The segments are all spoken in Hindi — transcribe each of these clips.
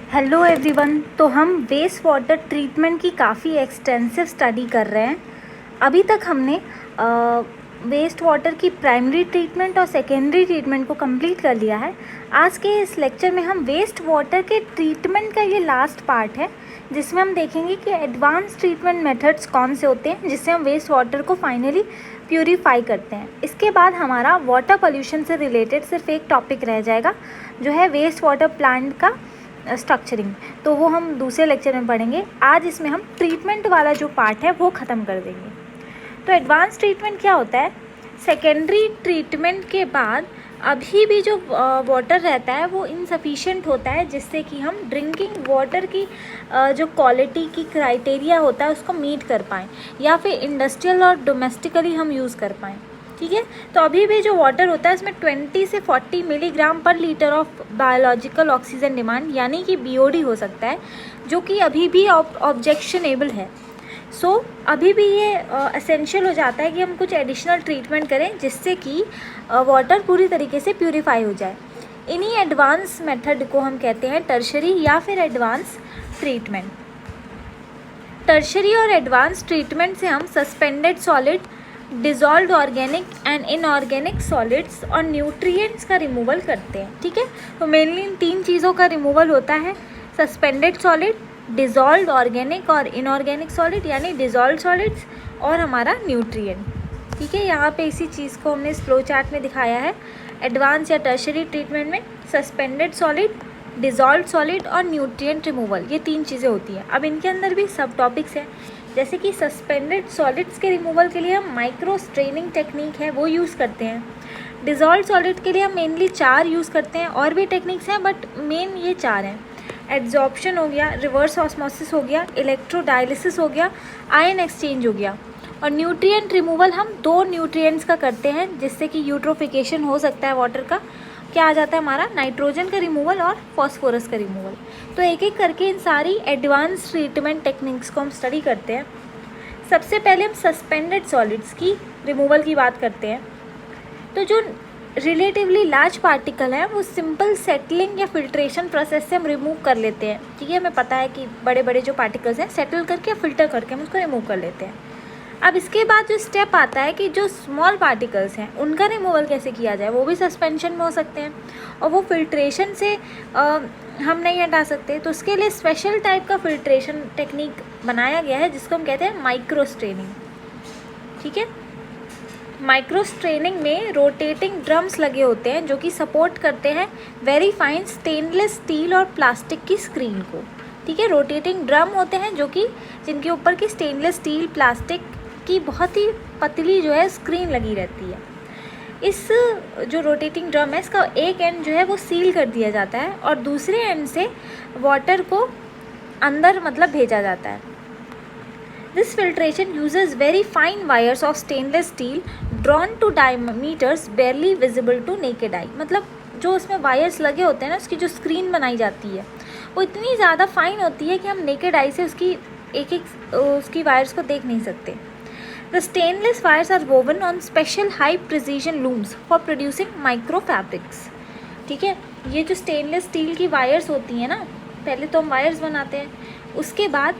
Hello everyone. तो हम वेस्ट वाटर ट्रीटमेंट की काफ़ी एक्सटेंसिव स्टडी कर रहे हैं। अभी तक हमने वेस्ट वाटर की प्राइमरी ट्रीटमेंट और सेकेंडरी ट्रीटमेंट को कंप्लीट कर लिया है। आज के इस लेक्चर में हम वेस्ट वाटर के ट्रीटमेंट का ये लास्ट पार्ट है, जिसमें हम देखेंगे कि एडवांस ट्रीटमेंट मेथड्स कौन से होते हैं जिससे हम वेस्ट वाटर को फाइनली प्यूरीफाई करते हैं। इसके बाद हमारा वाटर पोल्यूशन से रिलेटेड सिर्फ एक टॉपिक रह जाएगा, जो है वेस्ट वाटर प्लांट का स्ट्रक्चरिंग। तो वो हम दूसरे लेक्चर में पढ़ेंगे। आज इसमें हम ट्रीटमेंट वाला जो पार्ट है वो ख़त्म कर देंगे। तो एडवांस ट्रीटमेंट क्या होता है? सेकेंडरी ट्रीटमेंट के बाद अभी भी जो वाटर रहता है वो इनसफिशिएंट होता है, जिससे कि हम ड्रिंकिंग वाटर की जो क्वालिटी की क्राइटेरिया होता है उसको मीट कर पाएँ, या फिर इंडस्ट्रियल और डोमेस्टिकली हम यूज़ कर पाएँ। ठीक है। तो अभी भी जो वाटर होता है इसमें 20 से 40 मिलीग्राम पर litre of biological oxygen demand यानी कि BOD हो सकता है, जो कि अभी भी ऑब्जेक्शनेबल है। अभी भी ये एसेंशियल हो जाता है कि हम कुछ एडिशनल ट्रीटमेंट करें जिससे कि वाटर पूरी तरीके से प्यूरीफाई हो जाए। इन्हीं एडवांस मेथड को हम कहते हैं टर्शरी या फिर एडवांस ट्रीटमेंट। टर्शरी और एडवांस ट्रीटमेंट से हम suspended solid, dissolved organic and inorganic solids और न्यूट्रिएंट्स का रिमूवल करते हैं। ठीक है। तो मेनली इन तीन चीज़ों का रिमूवल होता है: सस्पेंडेड सॉलिड, डिज़ोल्व्ड ऑर्गेनिक और इनऑर्गेनिक सॉलिड यानी डिज़ोल्व्ड सॉलिड्स, और हमारा न्यूट्रिएंट। ठीक है। यहाँ पे इसी चीज़ को हमने फ्लो चार्ट में दिखाया है। एडवांस या टर्शरी ट्रीटमेंट में सस्पेंडेड सॉलिड, डिज़ोल्व्ड सॉलिड और न्यूट्रिएंट रिमूवल, ये तीन चीज़ें होती हैं। अब इनके अंदर भी सब टॉपिक्स हैं, जैसे कि सस्पेंडेड सॉलिड्स के रिमूवल के लिए हम माइक्रो स्ट्रेनिंग टेक्निक है वो यूज़ करते हैं। डिज़ोल्व्ड सॉलिड के लिए हम मेनली 4 यूज़ करते हैं, और भी टेक्निक्स हैं बट मेन ये 4 हैं। एड्जॉर्प्शन हो गया, रिवर्स ऑस्मोसिस हो गया, इलेक्ट्रोडायलिसिस हो गया, आयन एक्सचेंज हो गया। और न्यूट्रिएंट रिमूवल हम 2 न्यूट्रिएंट्स का करते हैं, जिससे कि यूट्रोफिकेशन हो सकता है वाटर का। क्या आ जाता है हमारा? नाइट्रोजन का रिमूवल और फॉस्फोरस का रिमूवल। तो एक एक करके इन सारी एडवांस ट्रीटमेंट टेक्निक्स को हम स्टडी करते हैं। सबसे पहले हम सस्पेंडेड सॉलिड्स की रिमूवल की बात करते हैं। तो जो रिलेटिवली लार्ज पार्टिकल है वो सिंपल सेटलिंग या फिल्ट्रेशन प्रोसेस से हम रिमूव कर लेते हैं। ठीक है। हमें पता है कि बड़े बड़े जो पार्टिकल्स हैं सेटल करके या फिल्टर करके हम उसको रिमूव कर लेते हैं। अब इसके बाद जो स्टेप आता है कि जो स्मॉल पार्टिकल्स हैं उनका रिमूवल कैसे किया जाए। वो भी सस्पेंशन में हो सकते हैं और वो फिल्ट्रेशन से हम नहीं हटा सकते, तो उसके लिए स्पेशल टाइप का फिल्ट्रेशन टेक्निक बनाया गया है जिसको हम कहते हैं माइक्रो स्ट्रेनिंग। ठीक है। माइक्रो स्ट्रेनिंग में रोटेटिंग ड्रम्स लगे होते हैं जो कि सपोर्ट करते हैं वेरी फाइन स्टेनलेस स्टील और प्लास्टिक की स्क्रीन को। ठीक है। रोटेटिंग ड्रम होते हैं जो कि जिनके ऊपर की स्टेनलेस स्टील प्लास्टिक की बहुत ही पतली जो है स्क्रीन लगी रहती है। इस जो रोटेटिंग ड्रम है इसका एक एंड जो है वो सील कर दिया जाता है और दूसरे एंड से वाटर को अंदर मतलब भेजा जाता है। This filtration uses very fine wires of stainless steel drawn to diameters barely visible to naked eye. मतलब जो उसमें वायर्स लगे होते हैं ना, उसकी जो स्क्रीन बनाई जाती है वो इतनी ज़्यादा फाइन होती है कि हम नेकेड आई से उसकी एक एक उसकी वायर्स को देख नहीं सकते। The stainless wires are woven on special high precision looms for producing micro fabrics। ठीक है। ये जो स्टेनलेस स्टील की वायर्स होती हैं ना, पहले तो हम वायर्स बनाते हैं, उसके बाद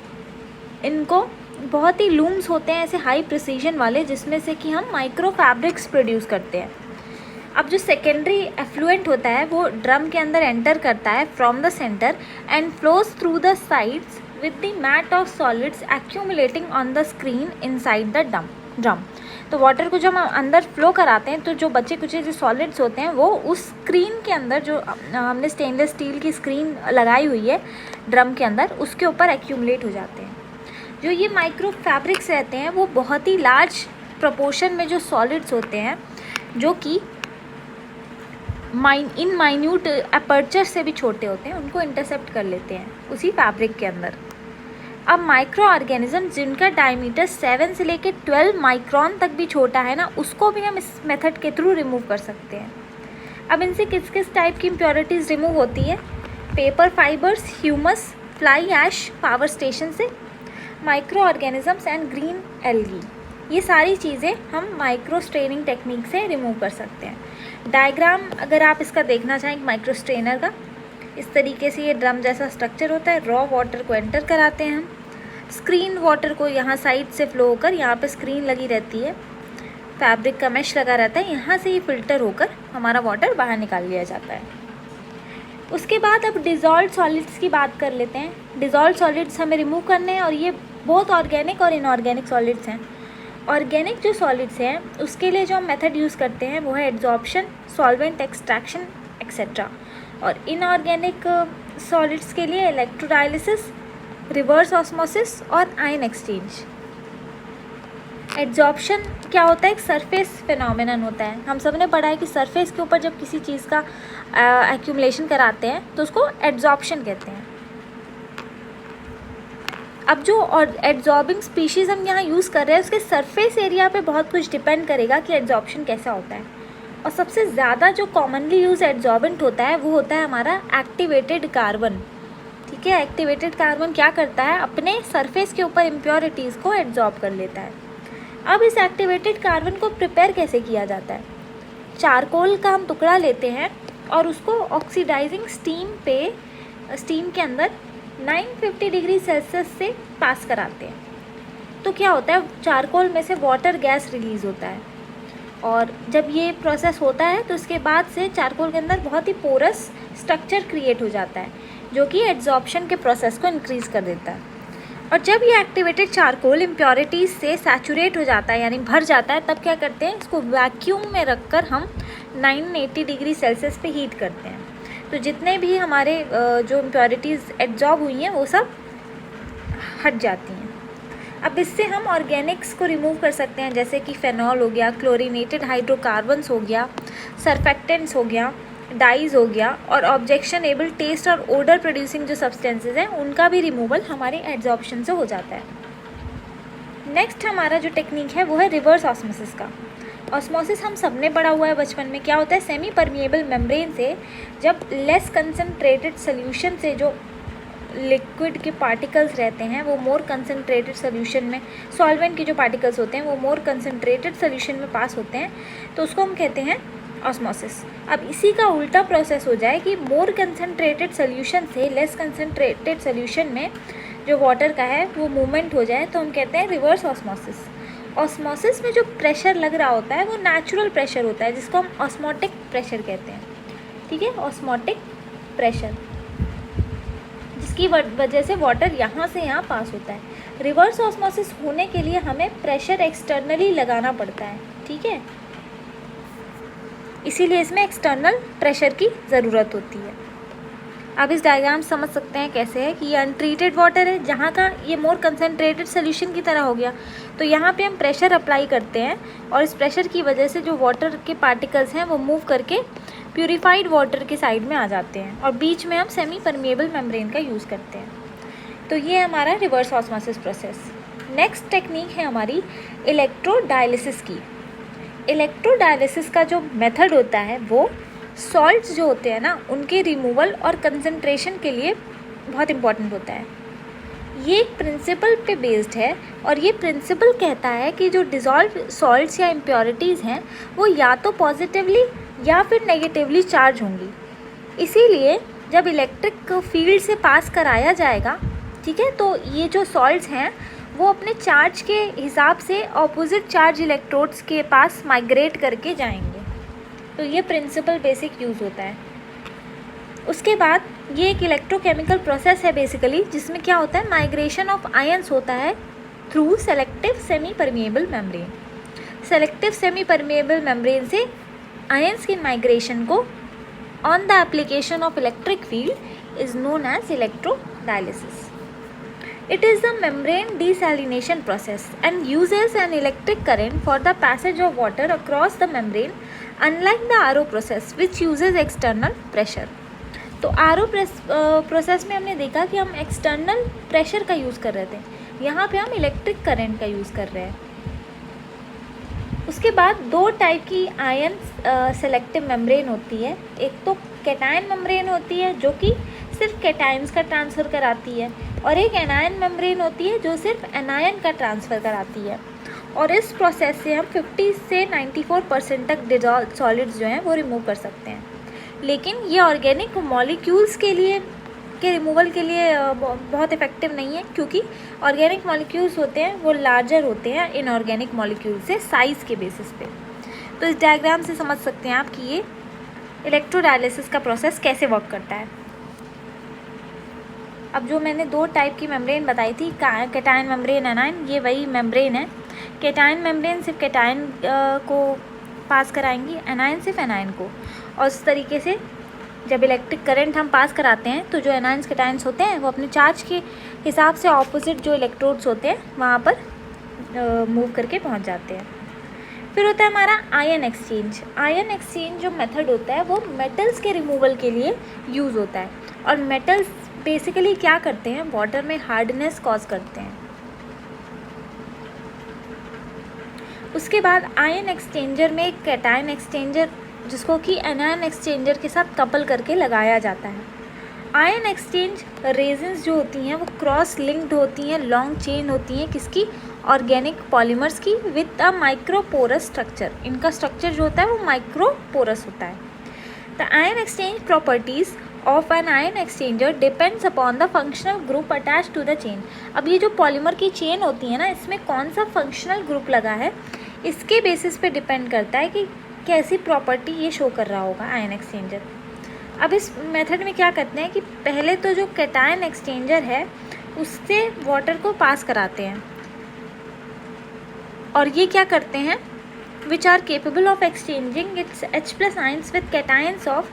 इनको बहुत ही लूम्स होते हैं ऐसे हाई प्रिसीजन वाले, जिसमें से कि हम माइक्रो फैब्रिक्स प्रोड्यूस करते हैं। अब जो सेकेंडरी एफ्लुएंट होता है वो ड्रम के अंदर एंटर करता है from the centre and flows through the sides with the mat of solids accumulating on the screen inside the drum। तो वाटर को जब हम अंदर फ्लो कराते हैं तो जो बचे कुचे जो सॉलिड्स होते हैं वो उस स्क्रीन के अंदर, जो हमने स्टेनलेस स्टील की स्क्रीन लगाई हुई है ड्रम के अंदर, उसके ऊपर एक्यूमुलेट हो जाते हैं। जो ये माइक्रो फैब्रिक्स रहते हैं वो बहुत ही लार्ज प्रोपोर्शन में जो सॉलिड्स होते हैं, जो कि इन माइन्यूट अपर्चर से भी छोटे होते हैं, उनको इंटरसेप्ट कर लेते हैं उसी फैब्रिक के अंदर। अब माइक्रो ऑर्गेनिज्म जिनका डायमीटर 7 से लेकर 12 माइक्रोन तक भी छोटा है ना, उसको भी हम इस मेथड के थ्रू रिमूव कर सकते हैं। अब इनसे किस किस टाइप की इम्प्योरिटीज़ रिमूव होती है? Paper fibres, humus, fly ash power station से, micro organisms and green algae, ये सारी चीज़ें हम माइक्रो स्ट्रेनिंग टेक्निक से रिमूव कर सकते हैं। डायग्राम अगर आप इसका देखना चाहें माइक्रो स्ट्रेनर का, इस तरीके से ये ड्रम जैसा स्ट्रक्चर होता है। रॉ वाटर को एंटर कराते हैं हम। स्क्रीन वाटर को यहाँ साइड से फ्लो होकर, यहाँ पे स्क्रीन लगी रहती है, फैब्रिक का मैश लगा रहता है, यहाँ से ये फिल्टर होकर हमारा वाटर बाहर निकाल लिया जाता है। उसके बाद अब डिज़ोल्व सॉलिड्स की बात कर लेते हैं। डिज़ोल्व सॉलिड्स हमें रिमूव करने हैं और ये बहुत ऑर्गेनिक और इनऑर्गेनिक सॉलिड्स हैं। ऑर्गेनिक जो सॉलिड्स हैं उसके लिए जो हम मेथड यूज़ करते हैं वो है एड्जॉर्प्शन, सॉल्वेंट एक्सट्रैक्शन एक्सेट्रा। और इनऑर्गेनिक सॉलिड्स के लिए इलेक्ट्रोडायलिसिस, रिवर्स ऑस्मोसिस और आयन एक्सचेंज। एड्जॉर्प्शन क्या होता है? एक सरफेस फिनोमेनन होता है। हम सब ने पढ़ा है कि सरफेस के ऊपर जब किसी चीज़ का एक्यूमुलेशन कराते हैं तो उसको एड्जॉर्प्शन कहते हैं। अब जो और एड्जॉर्बिंग स्पीशीज़ हम यहाँ यूज़ कर रहे हैं उसके सरफेस एरिया पे बहुत कुछ डिपेंड करेगा कि एड्जॉर्प्शन कैसा होता है। और सबसे ज़्यादा जो कॉमनली यूज एड्जॉर्बेंट होता है वो होता है हमारा एक्टिवेटेड कार्बन। ठीक है, एक्टिवेटेड कार्बन क्या करता है? अपने सरफेस के ऊपर इम्प्योरिटीज़ को एड्जॉर्ब कर लेता है। अब इस एक्टिवेटेड कार्बन को प्रिपेयर कैसे किया जाता है? चारकोल का हम टुकड़ा लेते हैं और उसको ऑक्सीडाइजिंग स्टीम के अंदर 950 डिग्री सेल्सियस से पास कराते हैं। तो क्या होता है? चारकोल में से वाटर गैस रिलीज़ होता है और जब ये प्रोसेस होता है तो इसके बाद से चारकोल के अंदर बहुत ही पोरस स्ट्रक्चर क्रिएट हो जाता है जो कि एड्जॉर्प्शन के प्रोसेस को इंक्रीज़ कर देता है। और जब ये एक्टिवेटेड चारकोल इम्प्योरिटीज़ से सैचुरेट हो जाता है यानी भर जाता है, तब क्या करते हैं? इसको वैक्यूम में रखकर हम 980 डिग्री सेल्सियस पे हीट करते हैं। तो जितने भी हमारे जो इम्प्योरिटीज़ एड्जॉर्ब हुई हैं वो सब हट जाती हैं। अब इससे हम ऑर्गेनिक्स को रिमूव कर सकते हैं, जैसे कि फेनॉल हो गया, क्लोरीनेटेड हाइड्रोकार्बन्स हो गया, सरफेक्टेंट्स हो गया, डाइज हो गया और ऑब्जेक्शनेबल टेस्ट और ओडर प्रोड्यूसिंग जो सब्सटेंसेज हैं उनका भी रिमूवल हमारे एड्जॉर्प्शन से हो जाता है। नेक्स्ट हमारा जो टेक्निक है वो है रिवर्स ऑस्मोसिस का। ऑस्मोसिस हम सब ने पढ़ा हुआ है बचपन में। क्या होता है? सेमी परमिएबल मेम्ब्रेन से जब लेस कंसनट्रेटेड सोल्यूशन से जो लिक्विड के पार्टिकल्स रहते हैं वो मोर कंसनट्रेटेड सोल्यूशन में, सॉल्वेंट के जो पार्टिकल्स होते हैं वो मोर कंसनट्रेटेड सोल्यूशन में पास होते हैं, तो उसको हम कहते हैं ऑस्मोसिस। अब इसी का उल्टा प्रोसेस हो जाए कि मोर कंसनट्रेटेड सोल्यूशन से लेस कंसनट्रेटेड सोल्यूशन में जो वाटर का है वो मूवमेंट हो जाए, तो हम कहते हैं रिवर्स ऑस्मोसिस। ऑस्मोसिस में जो प्रेशर लग रहा होता है वो नेचुरल प्रेशर होता है जिसको हम ऑस्मोटिक प्रेशर कहते हैं। ठीक है, ऑस्मोटिक प्रेशर, जिसकी वजह से वाटर यहाँ से यहाँ पास होता है। रिवर्स ऑस्मोसिस होने के लिए हमें प्रेशर एक्सटर्नली लगाना पड़ता है। ठीक है, इसीलिए इसमें एक्सटर्नल प्रेशर की ज़रूरत होती है। अब इस डायग्राम समझ सकते हैं कैसे है कि ये अनट्रीटेड वाटर है, जहाँ का ये मोर कंसनट्रेटेड सोल्यूशन की तरह हो गया, तो यहाँ पे हम प्रेशर अप्लाई करते हैं और इस प्रेशर की वजह से जो वाटर के पार्टिकल्स हैं वो मूव करके प्यूरिफाइड वाटर के साइड में आ जाते हैं और बीच में हम सेमी परमिएबल मेम्ब्रेन का यूज़ करते हैं। तो ये हमारा reverse osmosis process. Next technique है हमारी इलेक्ट्रोडायलिसिस की। इलेक्ट्रोडायलिसिस का जो मेथड होता है वो सॉल्ट्स जो होते हैं ना उनके रिमूवल और कंसंट्रेशन के लिए बहुत इम्पॉर्टेंट होता है। ये एक प्रिंसिपल पे बेस्ड है और ये प्रिंसिपल कहता है कि जो डिज़ोल्व सॉल्ट्स या इम्प्योरिटीज़ हैं वो या तो पॉजिटिवली या फिर नेगेटिवली चार्ज होंगी। इसीलिए जब इलेक्ट्रिक फील्ड से पास कराया जाएगा, ठीक है, तो ये जो सॉल्ट्स हैं वो अपने चार्ज के हिसाब से ऑपोजिट चार्ज इलेक्ट्रोड्स के पास माइग्रेट करके जाएंगे। तो ये प्रिंसिपल बेसिक यूज़ होता है। उसके बाद ये एक इलेक्ट्रोकेमिकल प्रोसेस है बेसिकली, जिसमें क्या होता है? माइग्रेशन ऑफ आयंस होता है through selective semi permeable membrane. Selective semi permeable membrane से आयंस की माइग्रेशन को on the application of electric field is known as electrodialysis. It is a membrane desalination process and uses an electric current for the passage of water across the membrane, unlike the RO process which uses external pressure. तो RO प्रोसेस में हमने देखा कि हम एक्सटर्नल प्रेशर का यूज़ कर रहे थे, यहाँ पे हम इलेक्ट्रिक करंट का यूज़ कर रहे हैं। उसके बाद दो टाइप की आयन सेलेक्टिव मेम्ब्रेन होती है। एक तो कैटायन मेम्ब्रेन होती है जो कि सिर्फ कैटायंस का ट्रांसफ़र कराती है, और एक एनायन मेम्ब्रेन होती है जो सिर्फ एनायन का ट्रांसफ़र कराती है। और इस प्रोसेस से हम 50 से 94% तक डिज़ोल्व सॉलिड्स जो हैं वो रिमूव कर सकते हैं। लेकिन ये ऑर्गेनिक मॉलिक्यूल्स के रिमूवल के लिए बहुत इफ़ेक्टिव नहीं है, क्योंकि ऑर्गेनिक मॉलिक्यूल्स होते हैं वो लार्जर होते हैं इनऑर्गेनिक मॉलिक्यूल से साइज़ के बेसिस पे। तो इस डायग्राम से समझ सकते हैं आप कि ये इलेक्ट्रोडायलिसिस का प्रोसेस कैसे वर्क करता है। अब जो मैंने 2 टाइप की मेम्ब्रेन बताई थी, कैटायन मेम्ब्रेन, एनायन, ये वही मेम्ब्रेन है। कैटायन मेम्ब्रेन सिर्फ कैटायन को पास कराएंगी, एनायन सिर्फ एनायन को। और इस तरीके से जब इलेक्ट्रिक करंट हम पास कराते हैं तो जो एनायंस कैटायंस होते हैं वो अपने चार्ज के हिसाब से ऑपोजिट जो इलेक्ट्रोड्स होते हैं वहाँ पर मूव करके पहुँच जाते हैं। फिर होता है हमारा आयन एक्सचेंज। आयन एक्सचेंज जो मेथड होता है वो मेटल्स के रिमूवल के लिए यूज़ होता है। और मेटल्स बेसिकली क्या करते हैं, वाटर में हार्डनेस कॉज करते हैं। उसके बाद आयन एक्सचेंजर में एक कैटायन एक्सचेंजर जिसको कि एनायन एक्सचेंजर के साथ कपल करके लगाया जाता है। आयन एक्सचेंज रेजिन्स जो होती हैं वो क्रॉस लिंक्ड होती हैं, लॉन्ग चेन होती हैं, किसकी, ऑर्गेनिक पॉलीमर्स की, विद अ माइक्रोपोरस स्ट्रक्चर। इनका स्ट्रक्चर जो होता है वो माइक्रोपोरस होता है। The ion exchange properties of an ion exchanger depends upon the functional group attach to the chain. अब ये जो पॉलीमर की चेन होती है ना, इसमें कौन सा फंक्शनल ग्रुप लगा है, इसके बेसिस पे डिपेंड करता है कि कैसी प्रॉपर्टी ये शो कर रहा होगा आयन एक्सचेंजर। अब इस मेथड में क्या करते हैं कि पहले तो जो कैटायन एक्सचेंजर है उससे वाटर को पास कराते हैं, और ये क्या करते हैं, which are capable of exchanging its H+ ions with cations of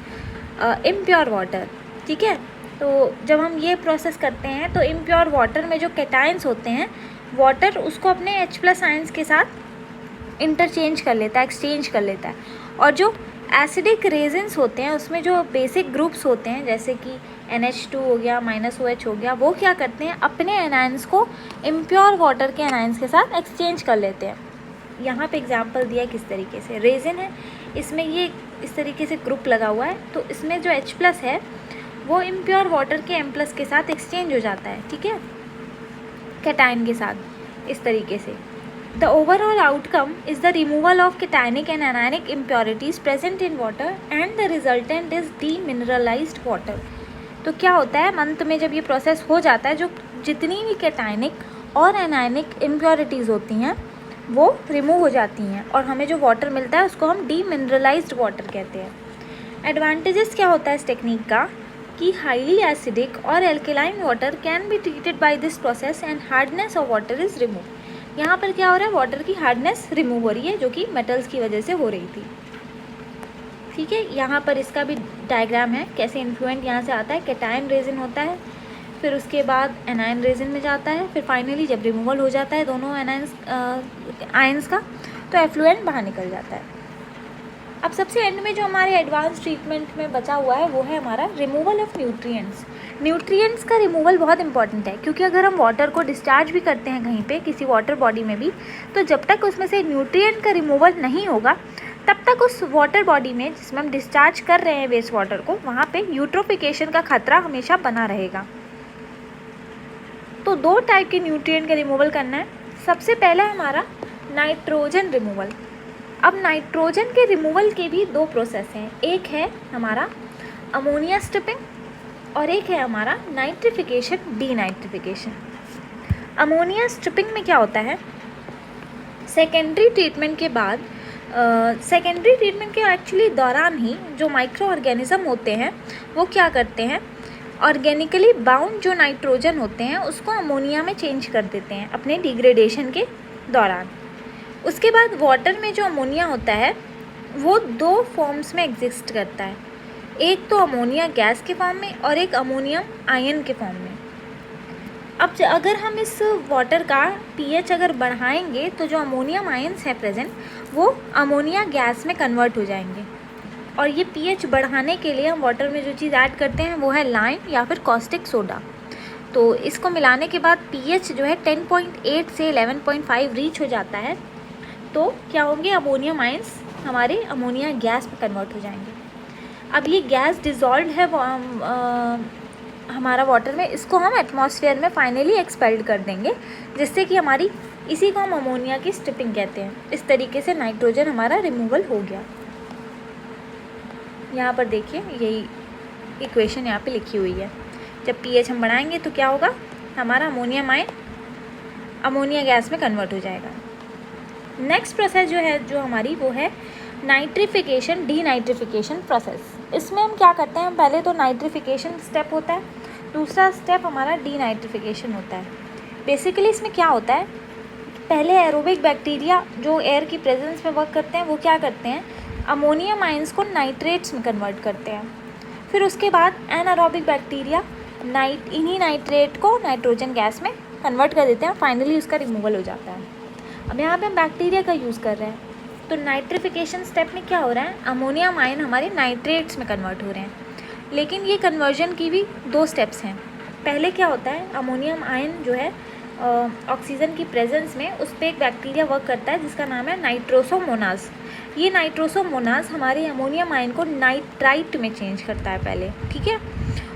impure water. ठीक है, तो जब हम ये प्रोसेस करते हैं तो इम्प्योर वाटर में जो कैटायंस होते हैं, वाटर उसको अपने H+ आयंस के साथ इंटरचेंज कर लेता है, एक्सचेंज कर लेता है। और जो एसिडिक रेजिन्स होते हैं उसमें जो बेसिक ग्रुप्स होते हैं जैसे कि NH2 हो गया, -OH हो गया, वो क्या करते हैं, अपने एनायंस को इम्प्योर वाटर के एनायंस के साथ एक्सचेंज कर लेते हैं। यहाँ पे एग्जांपल दिया किस तरीके से, रेजिन है, इसमें ये इस तरीके से ग्रुप लगा हुआ है, तो इसमें जो H+ है वो इम्प्योर वाटर के M+ के साथ एक्सचेंज हो जाता है। ठीक है, कैटायन के साथ इस तरीके से। The overall outcome is the removal of cationic and anionic impurities present in water and the resultant is demineralized water। तो क्या होता है, अंत में जब ये प्रोसेस हो जाता है, जो जितनी भी कैटायनिक और एनायनिक इम्प्योरिटीज़ होती हैं वो रिमूव हो जाती हैं, और हमें जो वाटर मिलता है उसको हम डीमिनरलाइज्ड वाटर कहते हैं। एडवांटेजेस क्या होता है इस टेक्निक का कि हाईली एसिडिक और alkaline water can be treated by this process and hardness of water is remove. यहाँ पर क्या हो रहा है, वाटर की हार्डनेस रिमूव हो रही है जो कि मेटल्स की वजह से हो रही थी। ठीक है, यहाँ पर इसका भी डायग्राम है कैसे इन्फ्लुएंट यहाँ से आता है। कैटायन रेजिन होता है, फिर उसके बाद एनायन रेजिन में जाता है, फिर फाइनली जब रिमूवल हो जाता है दोनों आयंस का, तो एफ्लुएंट बाहर निकल जाता है। अब सबसे एंड में जो हमारे एडवांस ट्रीटमेंट में बचा हुआ है वो है हमारा रिमूवल ऑफ न्यूट्रिएंट्स। न्यूट्रिएंट्स का रिमूवल बहुत इंपॉर्टेंट है, क्योंकि अगर हम वाटर को डिस्चार्ज भी करते हैं कहीं पे किसी वाटर बॉडी में भी, तो जब तक उसमें से न्यूट्रिएंट का रिमूवल नहीं होगा तब तक उस वाटर बॉडी में जिसमें हम डिस्चार्ज कर रहे हैं वेस्ट वाटर को, वहाँ पे यूट्रोफिकेशन का खतरा हमेशा बना रहेगा। तो 2 टाइप के न्यूट्रिएंट का रिमूवल करना है। सबसे पहला है हमारा नाइट्रोजन रिमूवल। अब नाइट्रोजन के रिमूवल के भी 2 प्रोसेस हैं, एक है हमारा अमोनिया स्ट्रिपिंग और एक है हमारा नाइट्रिफिकेशन, डीनाइट्रिफिकेशन। अमोनिया स्ट्रिपिंग में क्या होता है, सेकेंडरी ट्रीटमेंट के बाद, सेकेंडरी ट्रीटमेंट के एक्चुअली दौरान ही जो माइक्रो ऑर्गेनिज्म होते हैं वो क्या करते हैं, ऑर्गेनिकली बाउंड जो नाइट्रोजन होते हैं उसको अमोनिया में चेंज कर देते हैं अपने डिग्रेडेशन के दौरान। उसके बाद वाटर में जो अमोनिया होता है वो 2 फॉर्म्स में एग्जिस्ट करता है, एक तो अमोनिया गैस के फॉर्म में और एक अमोनियम आयन के फॉर्म में। अब अगर हम इस वाटर का pH अगर बढ़ाएंगे तो जो अमोनियम आयन्स है प्रेजेंट वो अमोनिया गैस में कन्वर्ट हो जाएंगे, और ये pH बढ़ाने के लिए हम वाटर में जो चीज़ ऐड करते हैं वो है लाइम या फिर कॉस्टिक सोडा। तो इसको मिलाने के बाद pH जो है 10.8 से 11.5 रीच हो जाता है, तो क्या होंगे, अमोनियम आयन्स हमारे अमोनिया गैस में कन्वर्ट हो जाएंगे। अब ये गैस डिज़ोल्व है हमारा वाटर में, इसको हम एटमॉस्फेयर में फाइनली एक्सपेल्ड कर देंगे, जिससे कि हमारी, इसी को हम अमोनिया की स्ट्रिपिंग कहते हैं। इस तरीके से नाइट्रोजन हमारा रिमूवल हो गया। यहाँ पर देखिए यही इक्वेशन यहाँ पे लिखी हुई है। जब pH हम बढ़ाएंगे तो क्या होगा, हमारा अमोनियम आयन अमोनिया गैस में कन्वर्ट हो जाएगा। नेक्स्ट प्रोसेस जो है जो हमारी वो है नाइट्रिफिकेशन डीनाइट्रिफिकेशन प्रोसेस। इसमें हम क्या करते हैं, पहले तो नाइट्रिफिकेशन स्टेप होता है, दूसरा स्टेप हमारा डीनाइट्रिफिकेशन होता है। बेसिकली इसमें क्या होता है, पहले एरोबिक बैक्टीरिया जो एयर की प्रेजेंस में वर्क करते हैं वो क्या करते हैं, अमोनियम आयंस को नाइट्रेट्स में कन्वर्ट करते हैं। फिर उसके बाद एनारोबिक बैक्टीरिया इन्हीं नाइट्रेट को नाइट्रोजन गैस में कन्वर्ट कर देते हैं, फाइनली उसका रिमूवल हो जाता है। अब यहाँ पे हम बैक्टीरिया का यूज़ कर रहे हैं, तो नाइट्रिफिकेशन स्टेप में क्या हो रहा है, अमोनियम आयन हमारे नाइट्रेट्स में कन्वर्ट हो रहे हैं। लेकिन ये कन्वर्जन की भी 2 स्टेप्स हैं। पहले क्या होता है, अमोनियम आयन जो है ऑक्सीजन की प्रेजेंस में उस पर एक बैक्टीरिया वर्क करता है जिसका नाम है नाइट्रोसोमोनास। ये नाइट्रोसोमोनास हमारे अमोनियम आयन को नाइट्राइट में चेंज करता है पहले, ठीक है।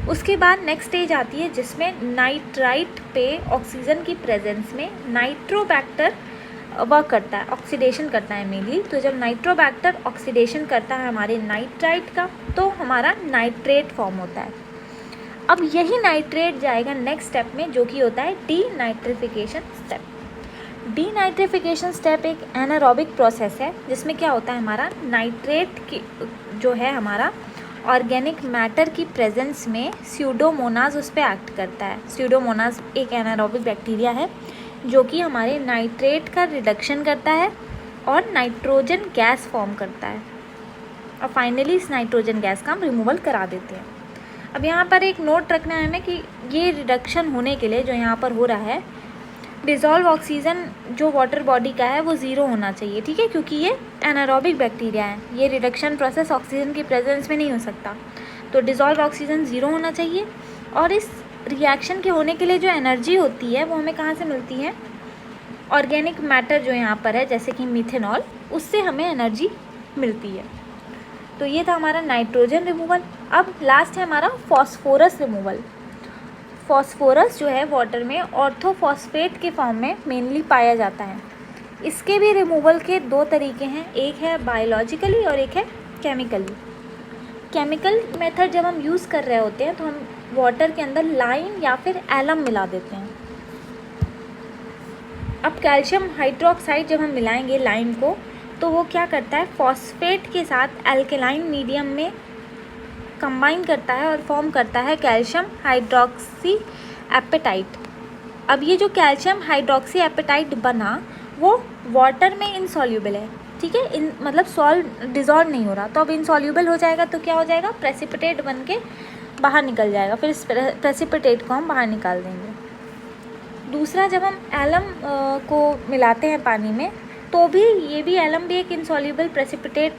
उसके बाद नेक्स्ट स्टेज आती है जिसमें नाइट्राइट पे ऑक्सीजन की प्रेजेंस में नाइट्रोबैक्टर वर्क करता है, ऑक्सीडेशन करता है मेनली। तो जब नाइट्रोबैक्टर ऑक्सीडेशन करता है हमारे नाइट्राइट का, तो हमारा नाइट्रेट फॉर्म होता है। अब यही नाइट्रेट जाएगा नेक्स्ट स्टेप में जो कि होता है डीनाइट्रिफिकेशन स्टेप। डीनाइट्रिफिकेशन स्टेप एक एनारोबिक प्रोसेस है जिसमें क्या होता है, हमारा नाइट्रेट की जो है हमारा ऑर्गेनिक मैटर की प्रेजेंस में स्यूडोमोनास उस पर एक्ट करता है। स्यूडोमोनास एक एनारोबिक बैक्टीरिया है जो कि हमारे नाइट्रेट का रिडक्शन करता है और नाइट्रोजन गैस फॉर्म करता है, और फाइनली इस नाइट्रोजन गैस का हम रिमूवल करा देते हैं। अब यहाँ पर एक नोट रखना है हमें कि ये रिडक्शन होने के लिए जो यहाँ पर हो रहा है, डिज़ोल्व ऑक्सीजन जो वाटर बॉडी का है वो 0 होना चाहिए, ठीक है, क्योंकि ये एनारोबिक बैक्टीरिया है, ये रिडक्शन प्रोसेस ऑक्सीजन की प्रेजेंस में नहीं हो सकता। तो डिज़ोल्व ऑक्सीजन 0 होना चाहिए, और इस रिएक्शन के होने के लिए जो एनर्जी होती है वो हमें कहाँ से मिलती है, ऑर्गेनिक मैटर जो यहाँ पर है जैसे कि मिथेनॉल, उससे हमें एनर्जी मिलती है। तो ये था हमारा नाइट्रोजन रिमूवल। अब लास्ट है हमारा फॉस्फोरस रिमूवल। फॉस्फोरस जो है वाटर में ऑर्थोफॉस्फेट के फॉर्म में मेनली पाया जाता है। इसके भी रिमूवल के 2 तरीके हैं, एक है बायोलॉजिकली और एक है केमिकली। केमिकल मेथड जब हम यूज़ कर रहे होते हैं तो हम वाटर के अंदर लाइम या फिर एलम मिला देते हैं। अब कैल्शियम हाइड्रोक्साइड जब हम मिलाएंगे लाइम को, तो वो क्या करता है, फॉस्फेट के साथ एल्केलाइन मीडियम में कंबाइन करता है और फॉर्म करता है कैल्शियम हाइड्रोक्सी एपेटाइट। अब ये जो कैल्शियम हाइड्रोक्सी एपेटाइट बना वो वाटर में इनसॉल्यूबल है, ठीक है, मतलब डिज़ोल्व नहीं हो रहा, तो अब इनसॉल्यूबल हो जाएगा तो क्या हो जाएगा, प्रेसिपिटेट बन के बाहर निकल जाएगा। फिर इस प्रेसिपिटेट को हम बाहर निकाल देंगे। दूसरा, जब हम एलम को मिलाते हैं पानी में तो भी ये भी एलम भी एक इनसॉल्यूबल प्रेसिपिटेट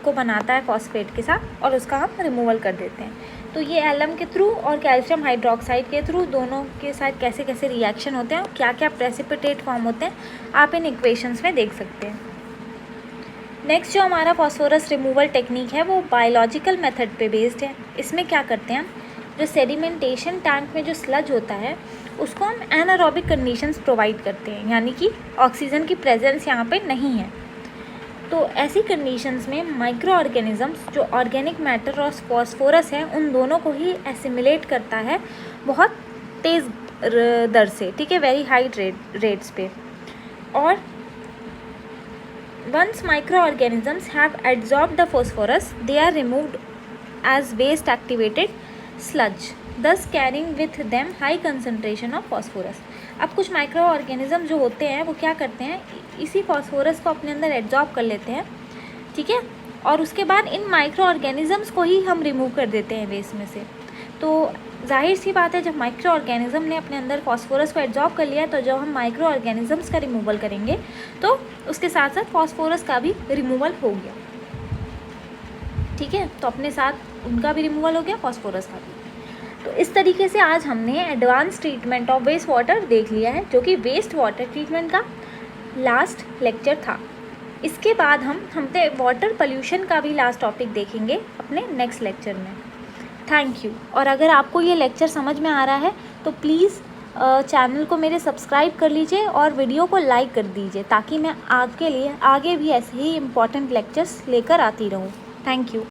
को बनाता है फॉस्फेट के साथ, और उसका हम रिमूवल कर देते हैं। तो ये एलम के थ्रू और कैल्शियम हाइड्रोक्साइड के थ्रू दोनों के साथ कैसे कैसे रिएक्शन होते हैं और क्या क्या प्रेसिपिटेट फॉर्म होते हैं आप इन इक्वेशंस में देख सकते हैं। नेक्स्ट जो हमारा फॉस्फोरस रिमूवल टेक्निक है वो बायोलॉजिकल मेथड पे बेस्ड है। इसमें क्या करते हैं, जो सेडिमेंटेशन टैंक में जो स्लज होता है उसको हम एनारोबिक कंडीशंस प्रोवाइड करते हैं, यानी कि ऑक्सीजन की प्रेजेंस यहाँ पे नहीं है। तो ऐसी कंडीशंस में माइक्रो ऑर्गेनिजम्स जो ऑर्गेनिक मैटर और फॉस्फोरस है उन दोनों को ही एसिमिलेट करता है बहुत तेज़ दर से, ठीक है, वेरी हाई रेट्स पे। और once micro organisms have absorbed the phosphorus they are removed as waste activated sludge, thus carrying with them high concentration of phosphorus। अब कुछ माइक्रो ऑर्गेनिज्म जो होते हैं वो क्या करते हैं, इसी फॉस्फोरस को अपने अंदर एब्जॉर्ब कर लेते हैं, ठीक है, और उसके बाद इन माइक्रो ऑर्गेनिजम्स को ही हम रिमूव कर देते हैं वेस्ट में से। तो जाहिर सी बात है, जब माइक्रो ऑर्गेनिज्म ने अपने अंदर फॉस्फोरस को एब्जॉर्ब कर लिया, तो जब हम माइक्रो ऑर्गेनिजम्स का रिमूवल करेंगे तो उसके साथ साथ फॉस्फोरस का भी रिमूवल हो गया, ठीक है, तो अपने साथ उनका भी रिमूवल हो गया, फॉस्फोरस का भी। तो इस तरीके से आज हमने advance treatment of waste water देख लिया है, जो कि वेस्ट वाटर ट्रीटमेंट का लास्ट लेक्चर था। इसके बाद हमने वाटर पोल्यूशन का भी लास्ट टॉपिक देखेंगे अपने नेक्स्ट लेक्चर में। Thank you. और अगर आपको ये लेक्चर समझ में आ रहा है तो प्लीज़ चैनल को मेरे सब्सक्राइब कर लीजिए और वीडियो को लाइक कर दीजिए, ताकि मैं आपके लिए आगे भी ऐसे ही इम्पॉर्टेंट लेक्चर्स लेकर आती रहूँ। Thank you.